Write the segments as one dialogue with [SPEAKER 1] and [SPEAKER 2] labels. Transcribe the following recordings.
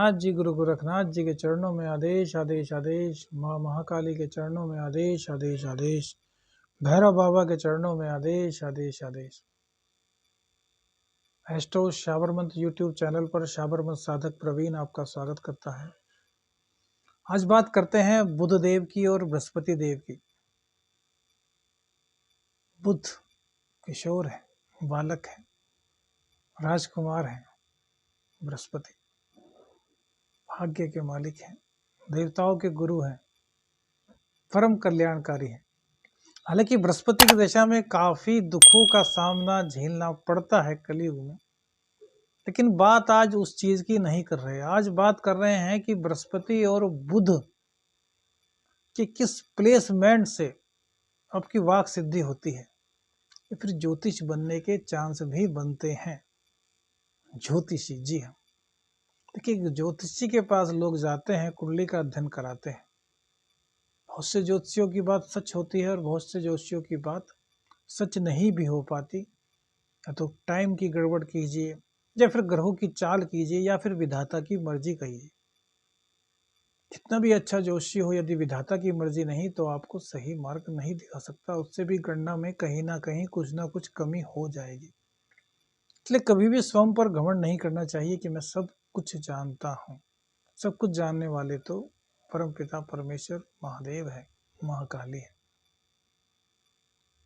[SPEAKER 1] नाथ जी, गुरु गोरखनाथ जी के चरणों में आदेश आदेश आदेश, माँ महाकाली के चरणों में आदेश आदेश आदेश, भैरव बाबा के चरणों में आदेश आदेश आदेश। एस्ट्रो शाबर मंत्र यूट्यूब चैनल पर शाबर मंत्र साधक प्रवीण आपका स्वागत करता है। आज बात करते हैं बुध देव की और बृहस्पति देव की। बुध किशोर है, बालक है, राजकुमार है। बृहस्पति भाग्य के मालिक हैं, देवताओं के गुरु हैं, परम कल्याणकारी हैं। हालांकि बृहस्पति की दशा में काफी दुखों का सामना झेलना पड़ता है कलयुग में, लेकिन बात आज उस चीज की नहीं कर रहे। आज बात कर रहे हैं कि बृहस्पति और बुध के किस प्लेसमेंट से आपकी वाक सिद्धि होती है या फिर ज्योतिष बनने के चांस भी बनते हैं। ज्योतिषी, जी हाँ, देखिए ज्योतिषी के पास लोग जाते हैं, कुंडली का अध्ययन कराते हैं। बहुत से ज्योतिषियों की बात सच होती है और बहुत से ज्योतिषियों की बात सच नहीं भी हो पाती। या तो टाइम की गड़बड़ कीजिए, या फिर ग्रहों की चाल कीजिए, या फिर विधाता की मर्जी कहिए। कितना भी अच्छा ज्योतिषी हो, यदि विधाता की मर्जी नहीं तो आपको सही मार्ग नहीं दिखा सकता। उससे भी गणना में कहीं ना कहीं कुछ ना कुछ कमी हो जाएगी। इसलिए कभी भी स्वयं पर घमंड नहीं करना चाहिए कि मैं सब कुछ जानता हूँ। सब कुछ जानने वाले तो परम पिता परमेश्वर महादेव है, महाकाली है।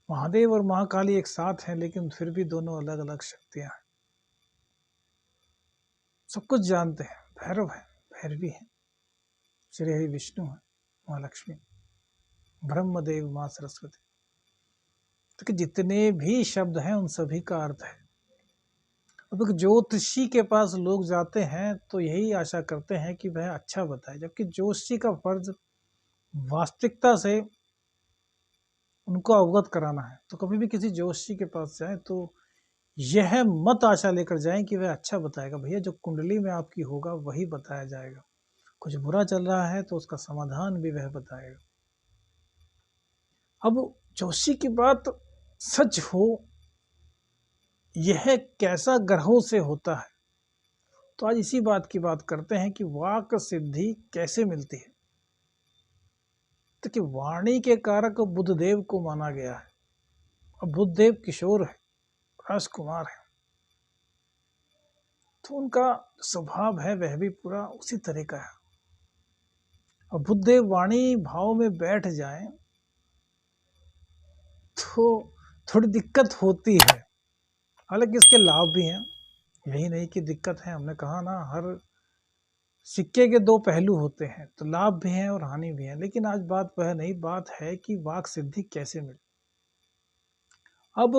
[SPEAKER 1] महादेव और महाकाली एक साथ हैं, लेकिन फिर भी दोनों अलग अलग शक्तियां हैं। सब कुछ जानते हैं। भैरव है, भैरवी है, श्री हरि विष्णु है, माँ लक्ष्मी, ब्रह्मदेव, माँ सरस्वती। तो जितने भी शब्द हैं उन सभी का अर्थ है। अब एक ज्योतिषी के पास लोग जाते हैं तो यही आशा करते हैं कि वह अच्छा बताए, जबकि ज्योतिषी का फर्ज वास्तविकता से उनको अवगत कराना है। तो कभी भी किसी ज्योतिषी के पास जाए तो यह मत आशा लेकर जाएं कि वह अच्छा बताएगा। भैया जो कुंडली में आपकी होगा वही बताया जाएगा। कुछ बुरा चल रहा है तो उसका समाधान भी वह बताएगा। अब ज्योतिषी की बात सच हो, यह कैसा ग्रहों से होता है, तो आज इसी बात की बात करते हैं कि वाक सिद्धि कैसे मिलती है। तो कि वाणी के कारक बुधदेव को माना गया है। अब बुधदेव किशोर है, राजकुमार है, तो उनका स्वभाव है वह भी पूरा उसी तरह का है। अब बुधदेव वाणी भाव में बैठ जाए तो थोड़ी दिक्कत होती है। हालांकि इसके लाभ भी हैं, यही नहीं कि दिक्कत है। हमने कहा ना, हर सिक्के के दो पहलू होते हैं, तो लाभ भी हैं और हानि भी है। लेकिन आज बात वह नहीं, बात है कि वाक सिद्धि कैसे मिले। अब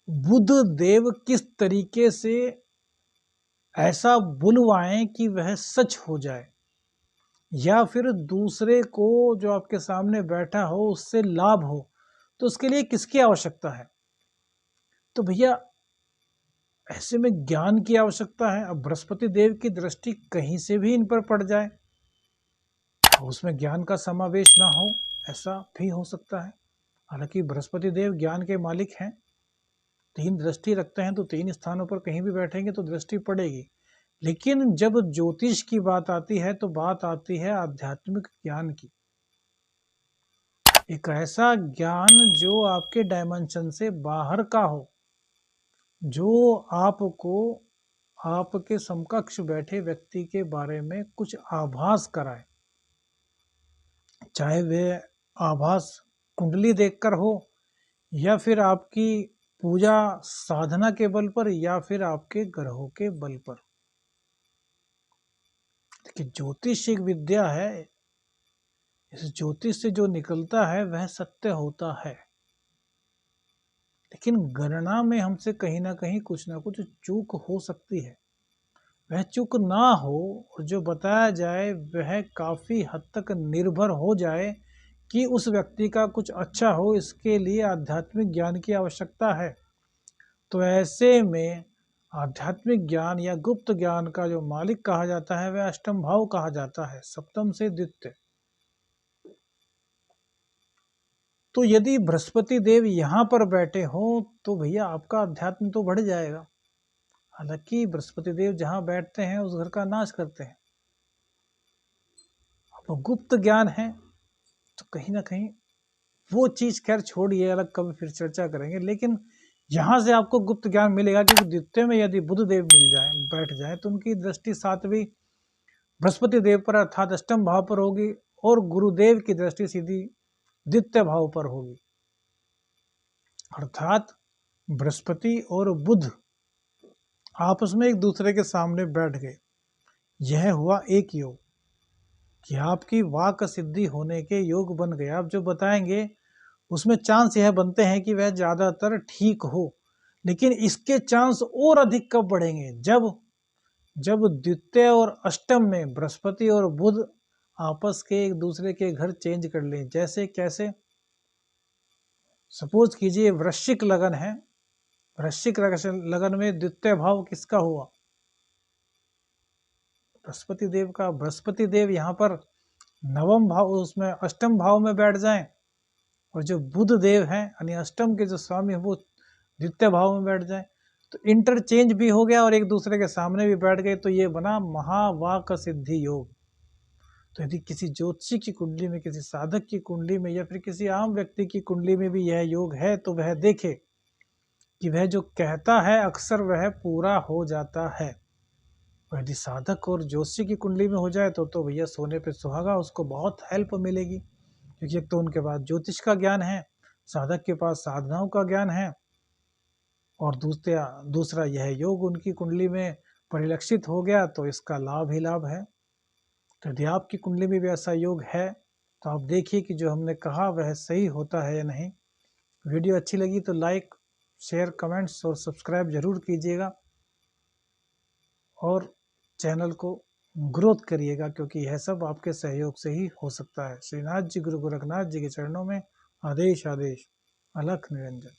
[SPEAKER 1] बुध देव किस तरीके से ऐसा बुलवाएं कि वह सच हो जाए, या फिर दूसरे को जो आपके सामने बैठा हो उससे लाभ हो, तो उसके लिए किसकी आवश्यकता है। तो भैया ऐसे में ज्ञान की आवश्यकता है। अब बृहस्पति देव की दृष्टि कहीं से भी इन पर पड़ जाए, उसमें ज्ञान का समावेश ना हो, ऐसा भी हो सकता है। हालांकि बृहस्पति देव ज्ञान के मालिक हैं, तीन दृष्टि रखते हैं, तो तीन स्थानों पर कहीं भी बैठेंगे तो दृष्टि पड़ेगी। लेकिन जब ज्योतिष की बात आती है तो बात आती है आध्यात्मिक ज्ञान की। एक ऐसा ज्ञान जो आपके डायमेंशन से बाहर का हो, जो आपको आपके समकक्ष बैठे व्यक्ति के बारे में कुछ आभास कराए। चाहे वे आभास कुंडली देखकर हो, या फिर आपकी पूजा साधना के बल पर, या फिर आपके ग्रहों के बल पर। देखिए ज्योतिष एक विद्या है। इस ज्योतिष से जो निकलता है वह सत्य होता है, लेकिन गणना में हमसे कहीं ना कहीं कुछ ना कुछ चूक हो सकती है। वह चूक ना हो और जो बताया जाए वह काफी हद तक निर्भर हो जाए कि उस व्यक्ति का कुछ अच्छा हो, इसके लिए आध्यात्मिक ज्ञान की आवश्यकता है। तो ऐसे में आध्यात्मिक ज्ञान या गुप्त ज्ञान का जो मालिक कहा जाता है वह अष्टम भाव कहा जाता है, सप्तम से द्वितीय। तो यदि बृहस्पति देव यहाँ पर बैठे हो तो भैया आपका अध्यात्म तो बढ़ जाएगा। हालांकि बृहस्पति देव जहाँ बैठते हैं उस घर का नाश करते हैं। वो गुप्त ज्ञान है, तो कहीं ना कहीं वो चीज़ खैर छोड़िए, अलग कभी फिर चर्चा करेंगे। लेकिन यहाँ से आपको गुप्त ज्ञान मिलेगा, क्योंकि द्वितीय में यदि बुध देव मिल जाए, बैठ जाए, तो उनकी दृष्टि 7वीं बृहस्पति देव पर अर्थात अष्टम भाव पर होगी, और गुरुदेव की दृष्टि सीधी द्वितीय भाव पर होगी। अर्थात बृहस्पति और बुध आपस में एक दूसरे के सामने बैठ गए। यह हुआ एक योग कि आपकी वाक सिद्धि होने के योग बन गए। आप जो बताएंगे उसमें चांस यह बनते हैं कि वह ज़्यादातर ठीक हो, लेकिन इसके चांस और अधिक कब बढ़ेंगे? जब द्वितीय और अष्टम में बृहस्पति और बुध आपस के एक दूसरे के घर चेंज कर लें। जैसे कैसे? सपोज कीजिए वृश्चिक लगन है, वृश्चिक लगन में द्वितीय भाव किसका हुआ? बृहस्पति देव का। बृहस्पति देव यहाँ पर नवम भाव, उसमें अष्टम भाव में बैठ जाएं, और जो बुध देव हैं यानी अष्टम के जो स्वामी है वो द्वितीय भाव में बैठ जाएं, तो इंटरचेंज भी हो गया और एक दूसरे के सामने भी बैठ गए, तो ये बना महावाक सिद्धि योग। तो यदि किसी ज्योतिषी की कुंडली में, किसी साधक की कुंडली में, या फिर किसी आम व्यक्ति की कुंडली में भी यह योग है, तो वह देखे कि वह जो कहता है अक्सर वह पूरा हो जाता है। और यदि साधक और ज्योतिषी की कुंडली में हो जाए तो भैया सोने पे सुहागा, उसको बहुत हेल्प मिलेगी। क्योंकि एक तो उनके पास ज्योतिष का ज्ञान है, साधक के पास साधनाओं का ज्ञान है, और दूसरा यह योग उनकी कुंडली में परिलक्षित हो गया, तो इसका लाभ ही लाभ है। तो यदि आपकी कुंडली में भी ऐसा योग है, तो आप देखिए कि जो हमने कहा वह सही होता है या नहीं। वीडियो अच्छी लगी तो लाइक, शेयर, कमेंट्स और सब्सक्राइब जरूर कीजिएगा, और चैनल को ग्रोथ करिएगा, क्योंकि यह सब आपके सहयोग से ही हो सकता है। श्रीनाथ जी, गुरु गोरखनाथ जी के चरणों में आदेश आदेश। अलख निरंजन।